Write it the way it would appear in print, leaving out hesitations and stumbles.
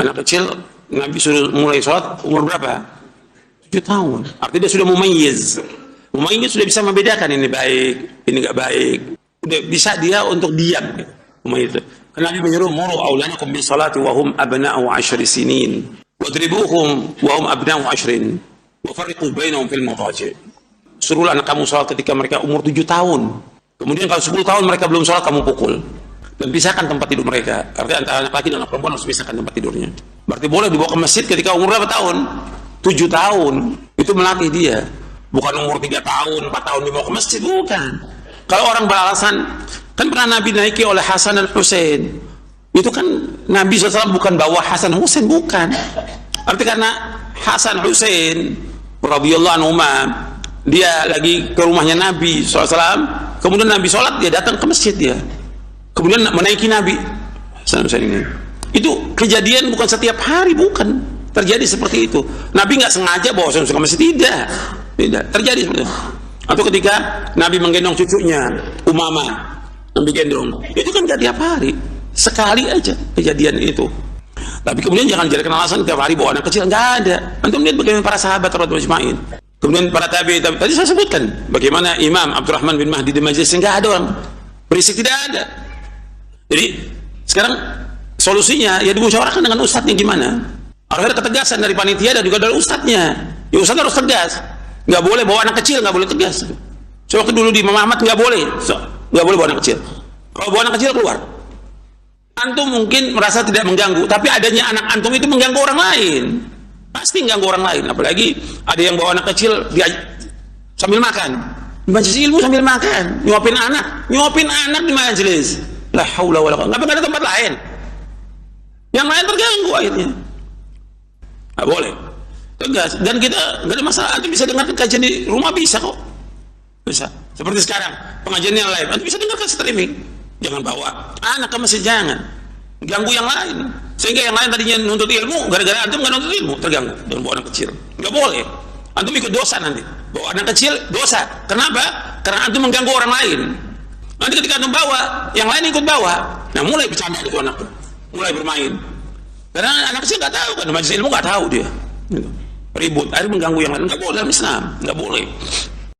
Anak kecil Nabi suruh mulai sholat umur berapa? 7 tahun. Artinya dia sudah mumayyiz. Mumayyiz sudah bisa membedakan ini baik, ini nggak baik. Udah bisa dia untuk diam. Mumayyiz. Karena Nabi menyuruh muru auladakum bis salati wa hum abna'u 10 sinin. Wadribuhum wa hum abna'u 10. Wa farriqu bainahum fil madaji'. Suruhlah anak kamu sholat ketika mereka umur 7 tahun. Kemudian kalau 10 tahun mereka belum sholat, kamu pukul. Dan pisahkan tempat tidur mereka. Artinya antara anak laki dan anak perempuan harus pisahkan tempat tidurnya. Berarti boleh dibawa ke masjid ketika umur berapa tahun? 7 tahun. Itu melatih dia. Bukan umur 3 tahun, 4 tahun dibawa ke masjid. Bukan. Kalau orang beralasan, kan pernah Nabi naiki oleh Hasan dan Husain. Itu kan Nabi SAW bukan bawa Hasan Husain, bukan. Artinya karena Hasan Husain radhiyallahu anhuma, dia lagi ke rumahnya Nabi SAW, kemudian Nabi sholat, dia datang ke masjid dia, kemudian menaiki Nabi ini. Itu kejadian bukan setiap hari, bukan terjadi seperti itu. Nabi nggak sengaja bawa ke masjid, tidak terjadi seperti itu. Atau ketika Nabi menggendong cucunya Umamah, Nabi gendong, itu kan nggak tiap hari, sekali aja kejadian itu. Tapi kemudian jangan jadikan alasan tiap hari bawa anak kecil, nggak ada. Antum lihat bagaimana para sahabat radhiyallahu anhum. Kemudian para tabi'in, tadi saya sebutkan bagaimana Imam Abdurrahman bin Mahdi di majelis, nggak ada orang berisik, tidak ada. Jadi sekarang solusinya ya dimusyawarahkan dengan ustadznya gimana. Harus ada ketegasan dari panitia dan juga dari ustadznya. Ya ustadz harus tegas, nggak boleh bawa anak kecil, nggak boleh tegas. So, waktu dulu di Imam Ahmad nggak boleh, nggak boleh bawa anak kecil. Kalau bawa anak kecil keluar. Antum mungkin merasa tidak mengganggu, tapi adanya anak antum itu mengganggu orang lain. Pasti mengganggu orang lain. Apalagi ada yang bawa anak kecil dia sambil makan, di majelis ilmu sambil makan, nyuapin anak di majelis. La haula wala quwwata. Nggak ada tempat lain. Yang lain terganggu akhirnya. Nggak boleh. Tegas. Dan kita nggak ada masalah. Antum bisa dengarkan kajian di rumah, bisa kok. Bisa. Seperti sekarang pengajian yang live, antum bisa dengarkan streaming. Jangan bawa anak ke masjid, jangan ganggu yang lain, sehingga yang lain tadinya nuntut ilmu, gara-gara antum nggak nuntut ilmu, terganggu dengan bawa anak kecil. Nggak boleh, antum ikut dosa nanti. Bawa anak kecil dosa. Kenapa? Karena antum mengganggu orang lain. Nanti ketika antum bawa, yang lain ikut bawa, nah mulai bercanda itu anak, mulai bermain. Karena anak kecil nggak tahu, kan majelis ilmu nggak tahu dia, gitu. Ribut, akhirnya mengganggu yang lain. Nggak boleh dalam Islam, nggak boleh.